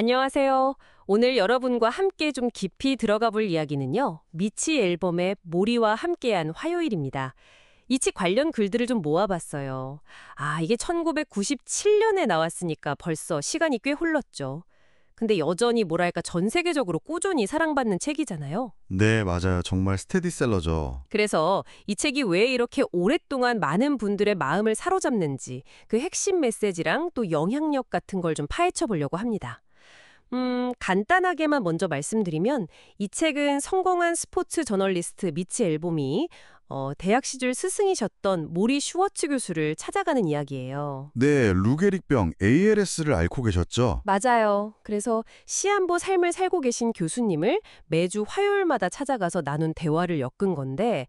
안녕하세요. 오늘 여러분과 함께 좀 깊이 들어가 볼 이야기는요. 미치 앨범의 모리와 함께한 화요일입니다. 이 책 관련 글들을 좀 모아봤어요. 이게 1997년에 나왔으니까 벌써 시간이 꽤 흘렀죠. 근데 여전히 뭐랄까 전 세계적으로 꾸준히 사랑받는 책이잖아요. 네, 맞아요. 정말 스테디셀러죠. 그래서 이 책이 왜 이렇게 오랫동안 많은 분들의 마음을 사로잡는지 그 핵심 메시지랑 또 영향력 같은 걸 좀 파헤쳐 보려고 합니다. 간단하게만 먼저 말씀드리면 이 책은 성공한 스포츠 저널리스트 미치 앨범이 대학 시절 스승이셨던 모리 슈워츠 교수를 찾아가는 이야기예요. 네, 루게릭병 ALS를 앓고 계셨죠? 맞아요. 그래서 시한부 삶을 살고 계신 교수님을 매주 화요일마다 찾아가서 나눈 대화를 엮은 건데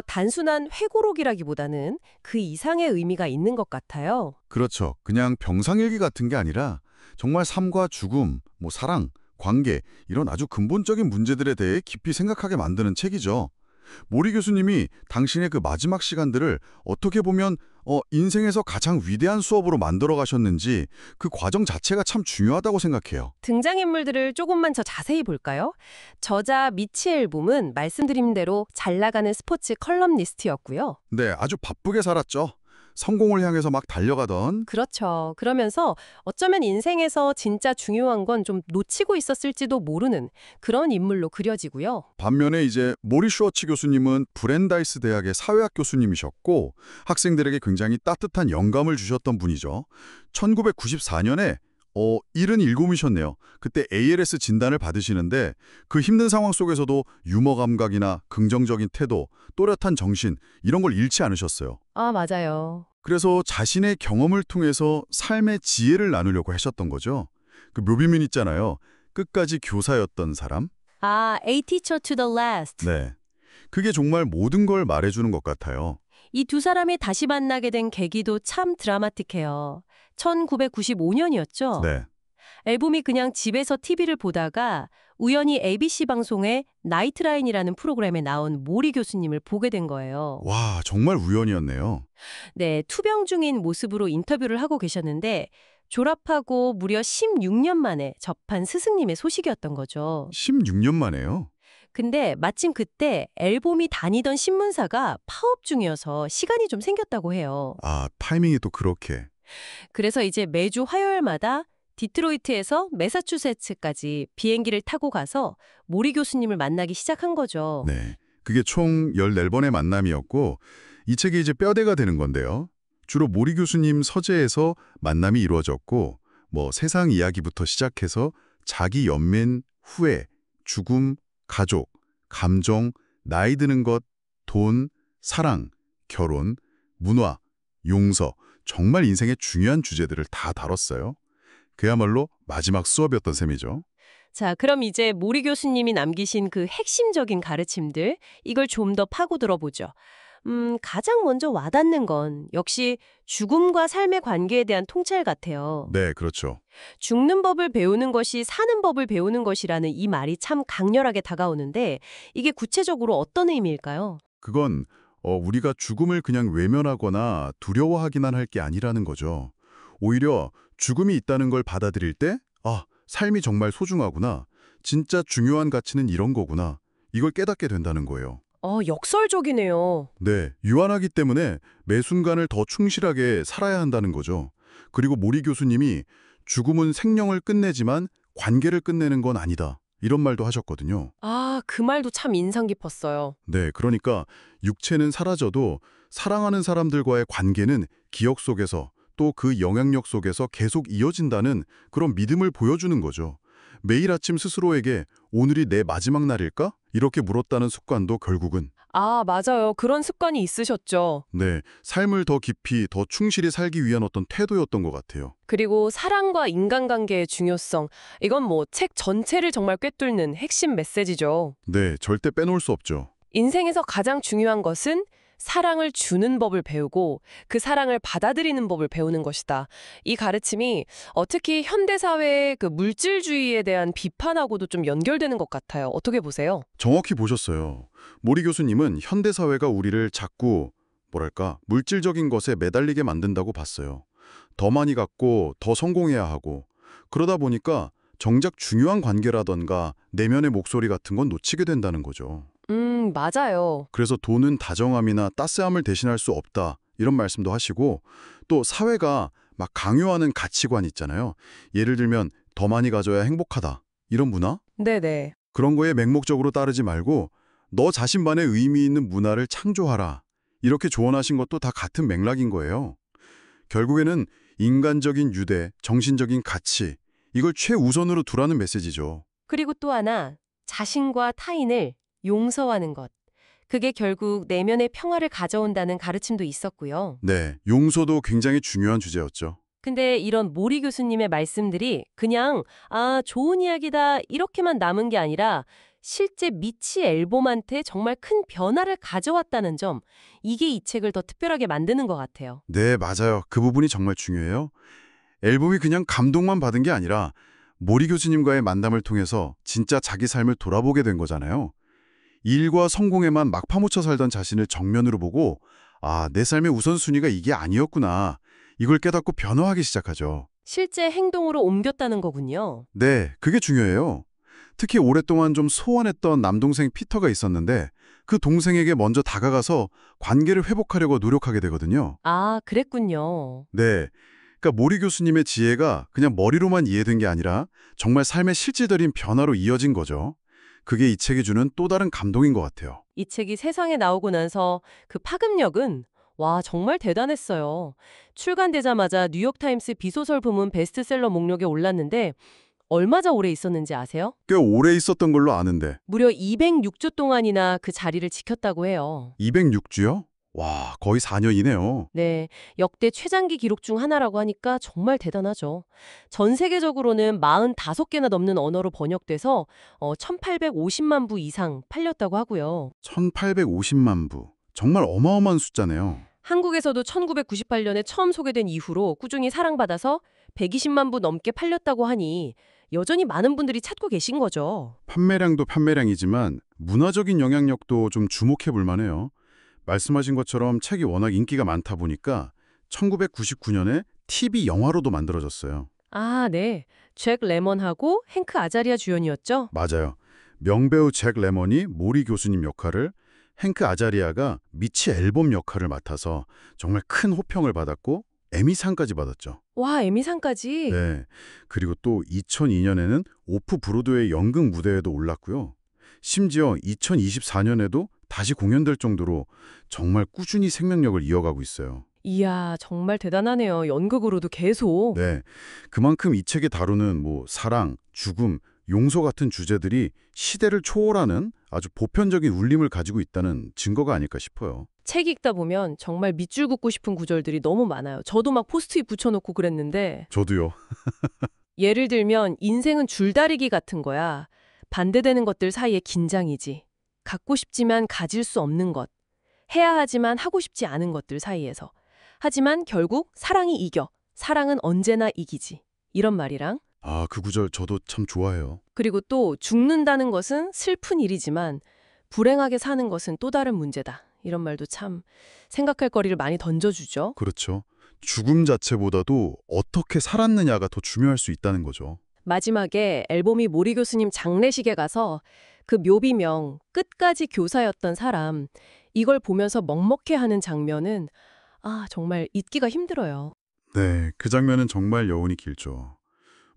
단순한 회고록이라기보다는 그 이상의 의미가 있는 것 같아요. 그렇죠. 그냥 병상일기 같은 게 아니라 정말 삶과 죽음, 사랑, 관계 이런 아주 근본적인 문제들에 대해 깊이 생각하게 만드는 책이죠. 모리 교수님이 당신의 그 마지막 시간들을 어떻게 보면 인생에서 가장 위대한 수업으로 만들어 가셨는지 그 과정 자체가 참 중요하다고 생각해요. 등장인물들을 조금만 더 자세히 볼까요? 저자 미치 앨범은 말씀드린 대로 잘 나가는 스포츠 컬럼니스트였고요. 네, 아주 바쁘게 살았죠. 성공을 향해서 막 달려가던. 그렇죠. 그러면서 어쩌면 인생에서 진짜 중요한 건 좀 놓치고 있었을지도 모르는 그런 인물로 그려지고요. 반면에 이제 모리 슈어치 교수님은 브랜다이스 대학의 사회학 교수님이셨고 학생들에게 굉장히 따뜻한 영감을 주셨던 분이죠. 1994년에 77이셨네요. 그때 ALS 진단을 받으시는데 그 힘든 상황 속에서도 유머 감각이나 긍정적인 태도, 또렷한 정신 이런 걸 잃지 않으셨어요. 맞아요. 그래서 자신의 경험을 통해서 삶의 지혜를 나누려고 하셨던 거죠. 그 묘비민 있잖아요. 끝까지 교사였던 사람. A Teacher to the Last. 네. 그게 정말 모든 걸 말해주는 것 같아요. 이 두 사람이 다시 만나게 된 계기도 참 드라마틱해요. 1995년이었죠. 네. 앨범이 그냥 집에서 TV를 보다가 우연히 ABC 방송의 나이트라인이라는 프로그램에 나온 모리 교수님을 보게 된 거예요. 와, 정말 우연이었네요. 네, 투병 중인 모습으로 인터뷰를 하고 계셨는데 졸업하고 무려 16년 만에 접한 스승님의 소식이었던 거죠. 16년 만에요. 근데 마침 그때 앨범이 다니던 신문사가 파업 중이어서 시간이 좀 생겼다고 해요. 타이밍이 또 그렇게. 그래서 이제 매주 화요일마다 디트로이트에서 매사추세츠까지 비행기를 타고 가서 모리 교수님을 만나기 시작한 거죠. 네. 그게 총 14번의 만남이었고 이 책이 이제 뼈대가 되는 건데요. 주로 모리 교수님 서재에서 만남이 이루어졌고 세상 이야기부터 시작해서 자기 연민, 후회, 죽음, 가족, 감정, 나이 드는 것, 돈, 사랑, 결혼, 문화, 용서, 정말 인생의 중요한 주제들을 다 다뤘어요. 그야말로 마지막 수업이었던 셈이죠. 자, 그럼 이제 모리 교수님이 남기신 그 핵심적인 가르침들, 이걸 좀 더 파고들어 보죠. 가장 먼저 와닿는 건 역시 죽음과 삶의 관계에 대한 통찰 같아요. 네, 그렇죠. 죽는 법을 배우는 것이 사는 법을 배우는 것이라는 이 말이 참 강렬하게 다가오는데 이게 구체적으로 어떤 의미일까요? 그건 우리가 죽음을 그냥 외면하거나 두려워하기만 할 게 아니라는 거죠. 오히려 죽음이 있다는 걸 받아들일 때 삶이 정말 소중하구나. 진짜 중요한 가치는 이런 거구나. 이걸 깨닫게 된다는 거예요. 역설적이네요. 네, 유한하기 때문에 매 순간을 더 충실하게 살아야 한다는 거죠. 그리고 모리 교수님이 죽음은 생명을 끝내지만 관계를 끝내는 건 아니다. 이런 말도 하셨거든요. 그 말도 참 인상 깊었어요. 네, 그러니까 육체는 사라져도 사랑하는 사람들과의 관계는 기억 속에서 또 그 영향력 속에서 계속 이어진다는 그런 믿음을 보여주는 거죠. 매일 아침 스스로에게 오늘이 내 마지막 날일까? 이렇게 물었다는 습관도 결국은 맞아요. 그런 습관이 있으셨죠. 네, 삶을 더 깊이, 더 충실히 살기 위한 어떤 태도였던 것 같아요. 그리고 사랑과 인간관계의 중요성. 이건 책 전체를 정말 꿰뚫는 핵심 메시지죠. 네, 절대 빼놓을 수 없죠. 인생에서 가장 중요한 것은 사랑을 주는 법을 배우고 그 사랑을 받아들이는 법을 배우는 것이다. 이 가르침이 특히 현대사회의 그 물질주의에 대한 비판하고도 좀 연결되는 것 같아요. 어떻게 보세요? 정확히 보셨어요. 모리 교수님은 현대사회가 우리를 자꾸 물질적인 것에 매달리게 만든다고 봤어요. 더 많이 갖고 더 성공해야 하고 그러다 보니까 정작 중요한 관계라던가 내면의 목소리 같은 건 놓치게 된다는 거죠. 맞아요. 그래서 돈은 다정함이나 따스함을 대신할 수 없다. 이런 말씀도 하시고 또 사회가 막 강요하는 가치관 있잖아요. 예를 들면 더 많이 가져야 행복하다. 이런 문화? 네네. 그런 거에 맹목적으로 따르지 말고 너 자신만의 의미 있는 문화를 창조하라. 이렇게 조언하신 것도 다 같은 맥락인 거예요. 결국에는 인간적인 유대, 정신적인 가치, 이걸 최우선으로 두라는 메시지죠. 그리고 또 하나, 자신과 타인을 용서하는 것. 그게 결국 내면의 평화를 가져온다는 가르침도 있었고요. 네, 용서도 굉장히 중요한 주제였죠. 근데 이런 모리 교수님의 말씀들이 그냥 좋은 이야기다 이렇게만 남은 게 아니라 실제 미치 앨범한테 정말 큰 변화를 가져왔다는 점, 이게 이 책을 더 특별하게 만드는 것 같아요. 네, 맞아요. 그 부분이 정말 중요해요. 앨범이 그냥 감동만 받은 게 아니라 모리 교수님과의 만남을 통해서 진짜 자기 삶을 돌아보게 된 거잖아요. 일과 성공에만 막 파묻혀 살던 자신을 정면으로 보고 내 삶의 우선순위가 이게 아니었구나. 이걸 깨닫고 변화하기 시작하죠. 실제 행동으로 옮겼다는 거군요. 네, 그게 중요해요. 특히 오랫동안 좀 소원했던 남동생 피터가 있었는데 그 동생에게 먼저 다가가서 관계를 회복하려고 노력하게 되거든요. 아, 그랬군요. 네, 그러니까 모리 교수님의 지혜가 그냥 머리로만 이해된 게 아니라 정말 삶의 실질적인 변화로 이어진 거죠. 그게 이 책이 주는 또 다른 감동인 것 같아요. 이 책이 세상에 나오고 나서 그 파급력은 정말 대단했어요. 출간되자마자 뉴욕타임스 비소설 부문 베스트셀러 목록에 올랐는데 얼마나 오래 있었는지 아세요? 꽤 오래 있었던 걸로 아는데 무려 206주 동안이나 그 자리를 지켰다고 해요. 206주요? 와, 거의 4년이네요. 네, 역대 최장기 기록 중 하나라고 하니까 정말 대단하죠. 전 세계적으로는 45개나 넘는 언어로 번역돼서 1850만 부 이상 팔렸다고 하고요. 1850만 부. 정말 어마어마한 숫자네요. 한국에서도 1998년에 처음 소개된 이후로 꾸준히 사랑받아서 120만 부 넘게 팔렸다고 하니 여전히 많은 분들이 찾고 계신 거죠. 판매량도 판매량이지만 문화적인 영향력도 좀 주목해 볼 만해요. 말씀하신 것처럼 책이 워낙 인기가 많다 보니까 1999년에 TV 영화로도 만들어졌어요. 아, 네. 잭 레먼하고 행크 아자리아 주연이었죠? 맞아요. 명배우 잭 레먼이 모리 교수님 역할을, 행크 아자리아가 미치 앨범 역할을 맡아서 정말 큰 호평을 받았고 에미상까지 받았죠. 와, 에미상까지? 네. 그리고 또 2002년에는 오프 브로드웨이 연극 무대에도 올랐고요. 심지어 2024년에도 다시 공연될 정도로 정말 꾸준히 생명력을 이어가고 있어요. 이야, 정말 대단하네요. 연극으로도 계속. 네. 그만큼 이 책이 다루는 사랑, 죽음, 용서 같은 주제들이 시대를 초월하는 아주 보편적인 울림을 가지고 있다는 증거가 아닐까 싶어요. 책 읽다 보면 정말 밑줄 긋고 싶은 구절들이 너무 많아요. 저도 막 포스트잇 붙여놓고 그랬는데 저도요. 예를 들면 인생은 줄다리기 같은 거야. 반대되는 것들 사이의 긴장이지. 갖고 싶지만 가질 수 없는 것. 해야 하지만 하고 싶지 않은 것들 사이에서. 하지만 결국 사랑이 이겨. 사랑은 언제나 이기지. 이런 말이랑 그 구절 저도 참 좋아해요. 그리고 또 죽는다는 것은 슬픈 일이지만 불행하게 사는 것은 또 다른 문제다. 이런 말도 참 생각할 거리를 많이 던져주죠. 그렇죠. 죽음 자체보다도 어떻게 살았느냐가 더 중요할 수 있다는 거죠. 마지막에 앨범이 모리 교수님 장례식에 가서 그 묘비명 끝까지 교사였던 사람 이걸 보면서 먹먹해하는 장면은 정말 잊기가 힘들어요. 네, 그 장면은 정말 여운이 길죠.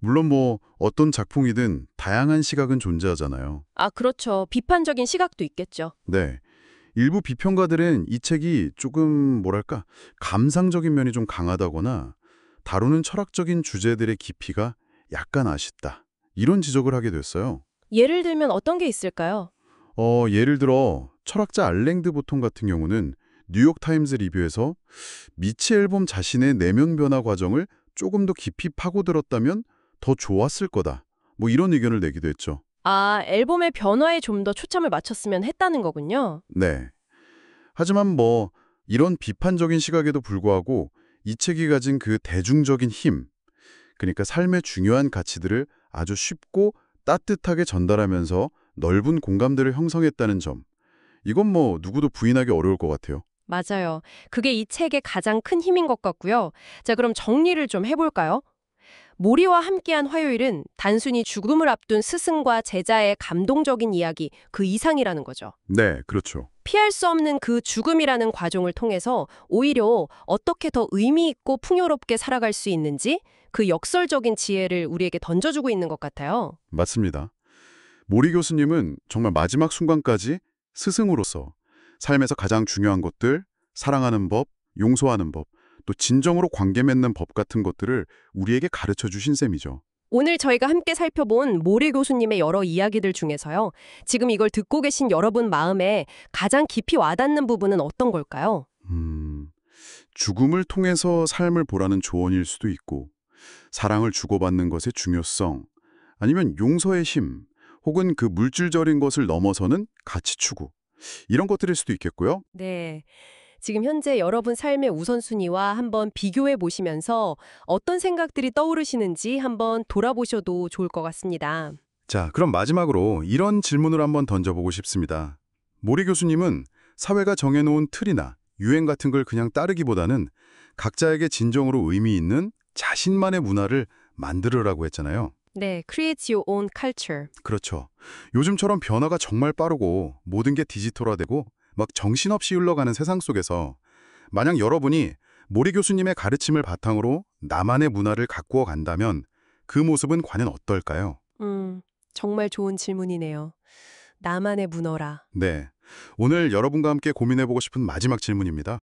물론 어떤 작품이든 다양한 시각은 존재하잖아요. 그렇죠. 비판적인 시각도 있겠죠. 네. 일부 비평가들은 이 책이 조금 감상적인 면이 좀 강하다거나 다루는 철학적인 주제들의 깊이가 약간 아쉽다. 이런 지적을 하게 됐어요. 예를 들면 어떤 게 있을까요? 예를 들어 철학자 알랭드 보통 같은 경우는 뉴욕타임스 리뷰에서 미치 앨범 자신의 내면 변화 과정을 조금 더 깊이 파고들었다면 더 좋았을 거다. 이런 의견을 내기도 했죠. 앨범의 변화에 좀 더 초점을 맞췄으면 했다는 거군요. 네. 하지만 이런 비판적인 시각에도 불구하고 이 책이 가진 그 대중적인 힘, 그러니까 삶의 중요한 가치들을 아주 쉽고 따뜻하게 전달하면서 넓은 공감대를 형성했다는 점. 이건 누구도 부인하기 어려울 것 같아요. 맞아요. 그게 이 책의 가장 큰 힘인 것 같고요. 자, 그럼 정리를 좀 해볼까요? 모리와 함께한 화요일은 단순히 죽음을 앞둔 스승과 제자의 감동적인 이야기 그 이상이라는 거죠. 네, 그렇죠. 피할 수 없는 그 죽음이라는 과정을 통해서 오히려 어떻게 더 의미 있고 풍요롭게 살아갈 수 있는지 그 역설적인 지혜를 우리에게 던져주고 있는 것 같아요. 맞습니다. 모리 교수님은 정말 마지막 순간까지 스승으로서 삶에서 가장 중요한 것들, 사랑하는 법, 용서하는 법, 또 진정으로 관계 맺는 법 같은 것들을 우리에게 가르쳐 주신 셈이죠. 오늘 저희가 함께 살펴본 모리 교수님의 여러 이야기들 중에서요. 지금 이걸 듣고 계신 여러분 마음에 가장 깊이 와닿는 부분은 어떤 걸까요? 죽음을 통해서 삶을 보라는 조언일 수도 있고, 사랑을 주고받는 것의 중요성, 아니면 용서의 힘, 혹은 그 물질적인 것을 넘어서는 가치 추구, 이런 것들일 수도 있겠고요. 네. 지금 현재 여러분 삶의 우선순위와 한번 비교해 보시면서 어떤 생각들이 떠오르시는지 한번 돌아보셔도 좋을 것 같습니다. 자, 그럼 마지막으로 이런 질문을 한번 던져보고 싶습니다. 모리 교수님은 사회가 정해놓은 틀이나 유행 같은 걸 그냥 따르기보다는 각자에게 진정으로 의미 있는 자신만의 문화를 만들으라고 했잖아요. 네, create your own culture. 그렇죠. 요즘처럼 변화가 정말 빠르고 모든 게 디지털화되고 막 정신없이 흘러가는 세상 속에서 만약 여러분이 모리 교수님의 가르침을 바탕으로 나만의 문화를 가꾸어 간다면 그 모습은 과연 어떨까요? 정말 좋은 질문이네요. 나만의 문어라. 네. 오늘 여러분과 함께 고민해보고 싶은 마지막 질문입니다.